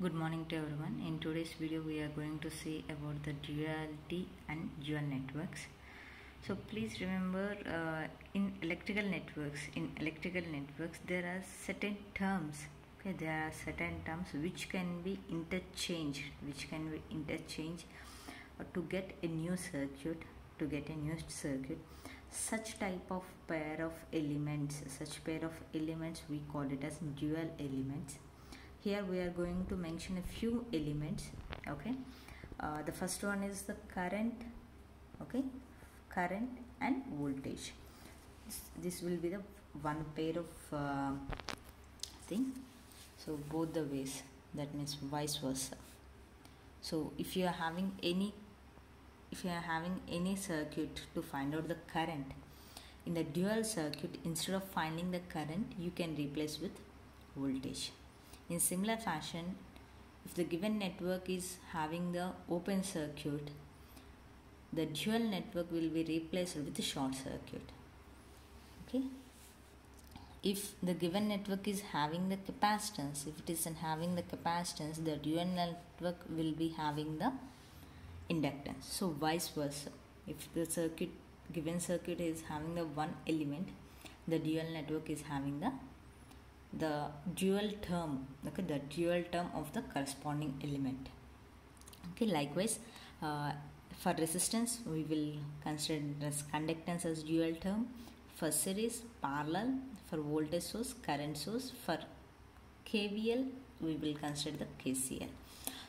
Good morning to everyone. In today's video we are going to see about the duality and dual networks. So please remember in electrical networks there are certain terms. Okay, there are certain terms which can be interchanged to get a new circuit. Such type of pair of elements we call it as dual elements. Here we are going to mention a few elements. Okay, the first one is the current. Okay, current and voltage. This will be the one pair of thing. So both the ways, that means vice versa. So if you are having any circuit to find out the current, in the dual circuit, instead of finding the current, you can replace with voltage. In similar fashion, if the given network is having the open circuit, the dual network will be replaced with the short circuit. Okay. If the given network is having the capacitance, the dual network will be having the inductance. So vice versa. If the given circuit is having the one element, the dual network is having the dual term. Okay, the dual term of the corresponding element. Okay, likewise for resistance we will consider this conductance as dual term. For series, parallel. For voltage source, current source. For KVL we will consider the KCL.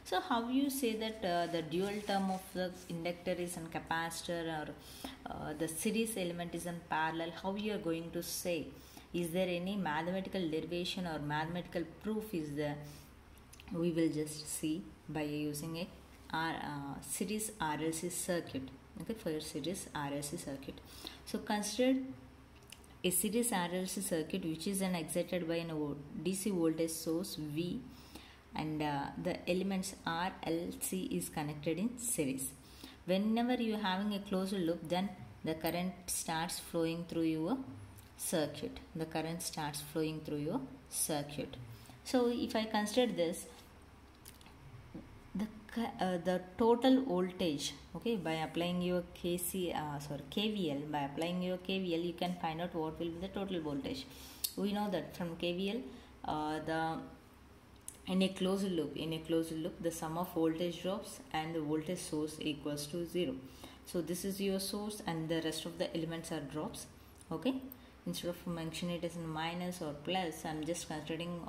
So how you say that the dual term of the inductor is in capacitor, or the series element is in parallel? How you are going to say? Is there any mathematical derivation or mathematical proof is there? We will just see by using a series RLC circuit. Okay, for your series RLC circuit. So consider a series RLC circuit which is excited by a DC voltage source V, and the elements R, L, C is connected in series. Whenever you are having a closed loop, then the current starts flowing through your circuit. So if I consider this, the total voltage, okay, by applying your KVL, you can find out what will be the total voltage. We know that from KVL, in a closed loop, the sum of voltage drops and the voltage source equals to 0. So this is your source and the rest of the elements are drops. Okay, instead of mentioning it as in minus or plus, I am just considering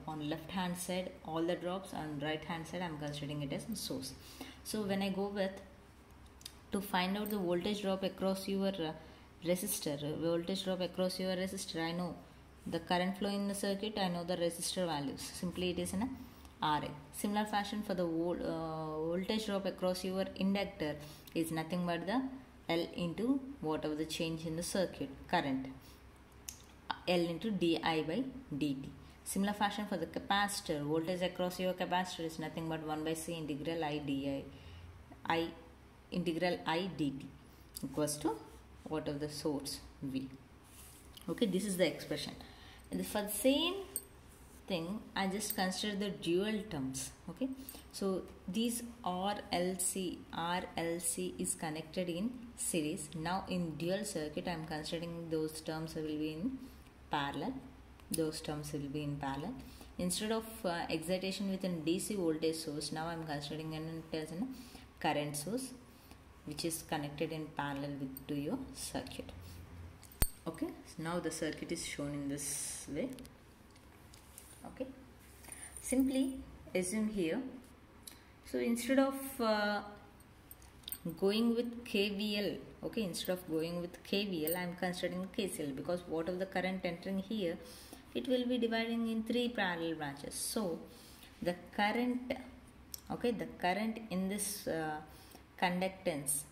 on left hand side all the drops, and right hand side I am considering it as a source. So when I go with to find out the voltage drop across your resistor, I know the current flow in the circuit, I know the resistor values. Simply it is in a RA. Similar fashion for the voltage drop across your inductor is nothing but the L into whatever the change in the circuit current, L into di by dt. Similar fashion for the capacitor, voltage across your capacitor is nothing but 1 by C integral I dt equals to whatever the source V. Okay, this is the expression. And for the same thing, I just consider the dual terms. Okay, so these RLC is connected in series. Now in dual circuit, I am considering those terms will be in parallel. Instead of excitation with a DC voltage source, now I am considering it as a current source which is connected in parallel to your circuit. Okay, so now the circuit is shown in this way. Okay, simply assume here. So instead of going with KVL, I am considering KCL, because whatever the current entering here, it will be dividing in 3 parallel branches. So the current, in this conductance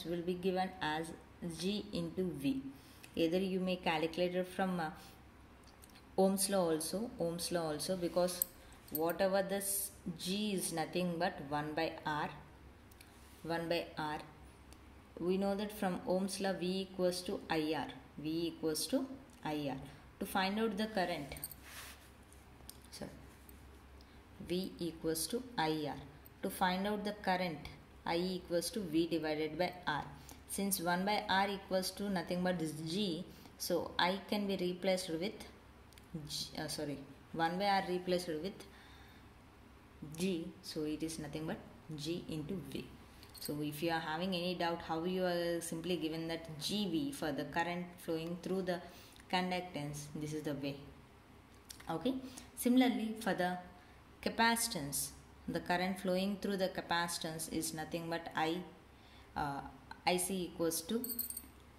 will be given as G into V. Either you may calculate it from Ohm's law also, because whatever this G is nothing but 1 by R. We know that from Ohm's law V equals to IR. To find out the current, V equals to IR. To find out the current, I equals to V divided by R. Since 1 by R equals to nothing but this G, so I can be replaced with 1 by R replaced with G, so it is nothing but G into V. So if you are having any doubt how you are simply given that GV for the current flowing through the conductance, this is the way. Okay. Similarly, for the capacitance, the current flowing through the capacitance is nothing but IC equals to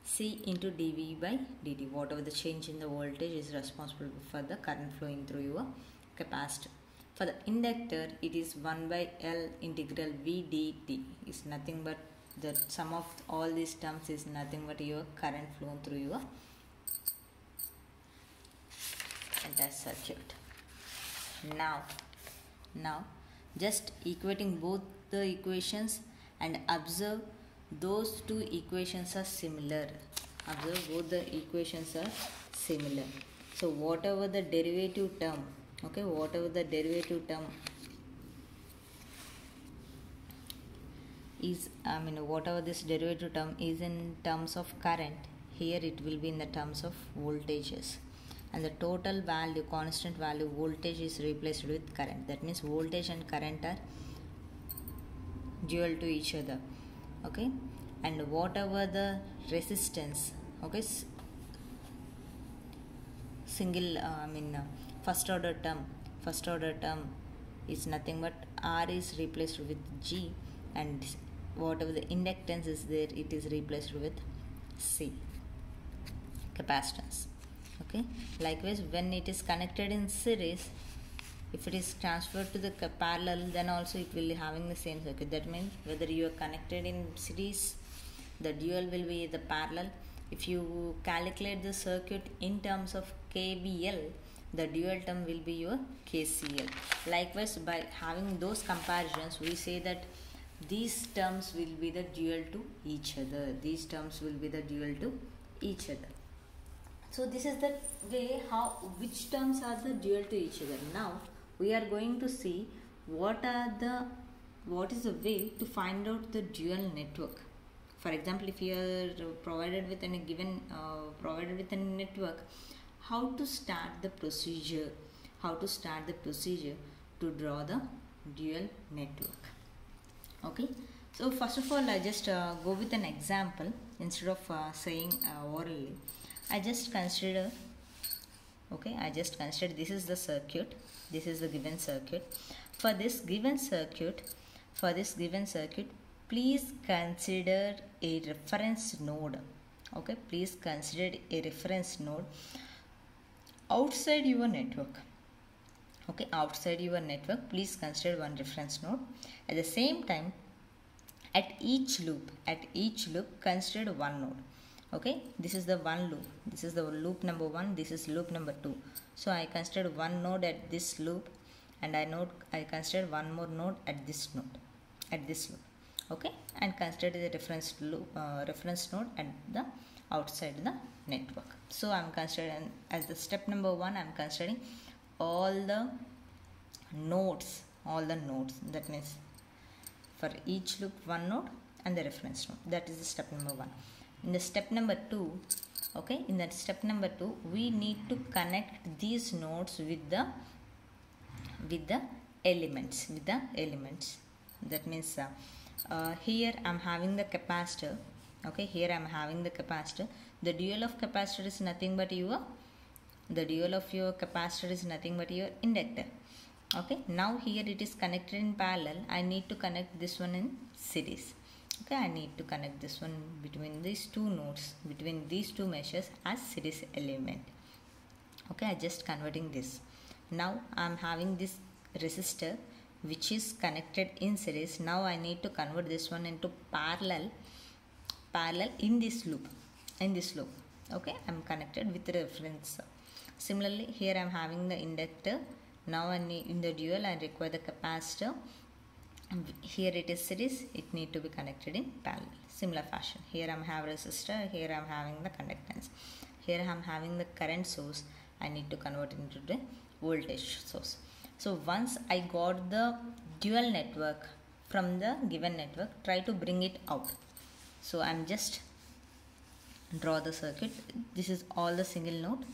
C into dV by dt. Whatever the change in the voltage is responsible for the current flowing through your capacitor. For the inductor, it is 1 by L integral V dt. Is nothing but the sum of all these terms is nothing but your current flow through your entire circuit. Now just equating both the equations and observe those two equations are similar. Observe both the equations are similar. So whatever the derivative term, okay, whatever the derivative term is, whatever this derivative term is in terms of current, here it will be in the terms of voltages. And the total value, constant value voltage is replaced with current. That means voltage and current are dual to each other. Okay, and whatever the resistance, okay, single first order term is nothing but R is replaced with G, and whatever the inductance is there, it is replaced with C, capacitance. Okay, likewise when it is connected in series, if it is transferred to the parallel, then also it will be having the same circuit. That means whether you are connected in series, the dual will be the parallel. If you calculate the circuit in terms of KVL, the dual term will be your KCL. Likewise, by having those comparisons, we say that these terms will be the dual to each other. These terms will be the dual to each other. So this is the way which terms are the dual to each other. Now we are going to see what is the way to find out the dual network. For example, if you are provided with a network, how to start the procedure to draw the dual network. Okay, so first of all, I just go with an example instead of saying orally. I just consider this is the circuit, this is the given circuit. For this given circuit, please consider a reference node. Okay, please consider a reference node outside your network. Okay, outside your network, please consider one reference node. At the same time, at each loop, consider one node. Okay, this is the one loop. This is the loop number 1. This is loop number 2. So I consider one node at this loop, and I consider one more node at this loop. Okay, and consider the reference node at the outside the network. So I'm considering as the step number 1. I'm considering all the nodes. That means for each loop one node and the reference node. That is the step number 1. In the step number 2, okay, we need to connect these nodes with the elements. That means here I'm having the capacitor. Okay, here I'm having the capacitor. The dual of capacitor is nothing but your inductor. Okay, now here it is connected in parallel. I need to connect this one in series. Okay, I need to connect this one between these two nodes, between these two meshes as series element. Okay, I just converting this. Now I am having this resistor which is connected in series. Now I need to convert this one into parallel in this loop. Okay, I am connected with the reference. Similarly, here I am having the inductor. Now in the dual I require the capacitor. Here it is series, it need to be connected in parallel. Similar fashion, here I am having resistor, here I am having the conductance, here I am having the current source. I need to convert it into the voltage source. So once I got the dual network from the given network, try to bring it out. So I'm just draw the circuit. This is all the single node.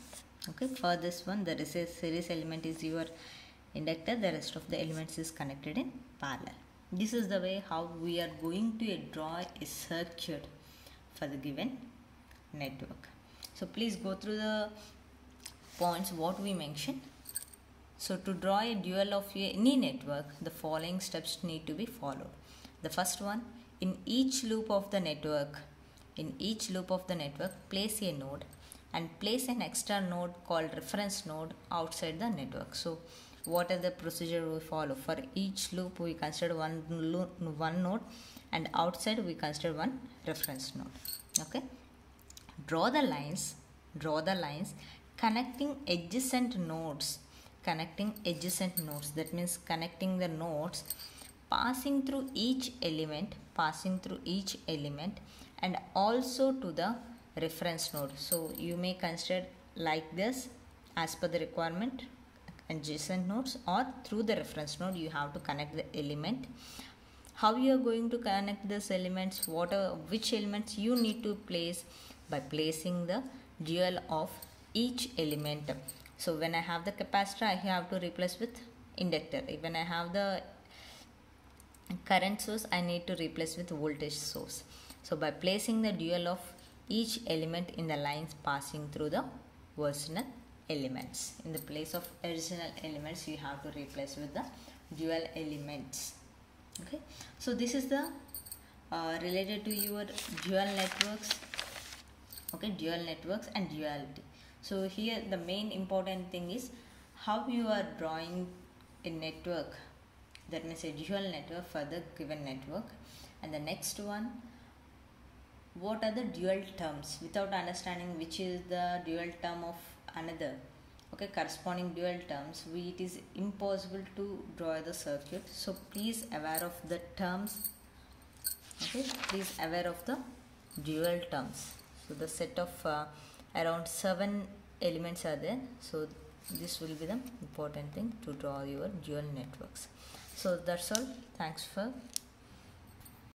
Okay, for this one the series element is your inductor, the rest of the elements is connected in parallel. This is the way how we are going to draw a circuit for the given network. So please go through the points what we mentioned. So to draw a dual of any network, the following steps need to be followed. The first one, in each loop of the network, place a node and place an extra node called reference node outside the network. So what is the procedure we follow? For each loop we consider one node, and outside we consider one reference node. Okay, draw the lines connecting adjacent nodes. That means connecting the nodes passing through each element and also to the reference node. So you may consider like this as per the requirement, adjacent nodes, or through the reference node you have to connect the element. How you are going to connect these elements, which elements you need to place? By placing the dual of each element. So when I have the capacitor, I have to replace with inductor. When I have the current source, I need to replace with voltage source. So by placing the dual of each element in the lines passing through the original elements, in the place of original elements you have to replace with the dual elements. Okay, so this is the related to your dual networks. Okay, dual networks and duality. So here the main important thing is how you are drawing a network, that means a dual network for the given network. And the next one, what are the dual terms? Without understanding which is the dual term of another, okay, corresponding dual terms, it is impossible to draw the circuit. So please aware of the terms. Okay, please aware of the dual terms. So the set of around 7 elements are there. So this will be the important thing to draw your dual networks. So that's all. Thanks for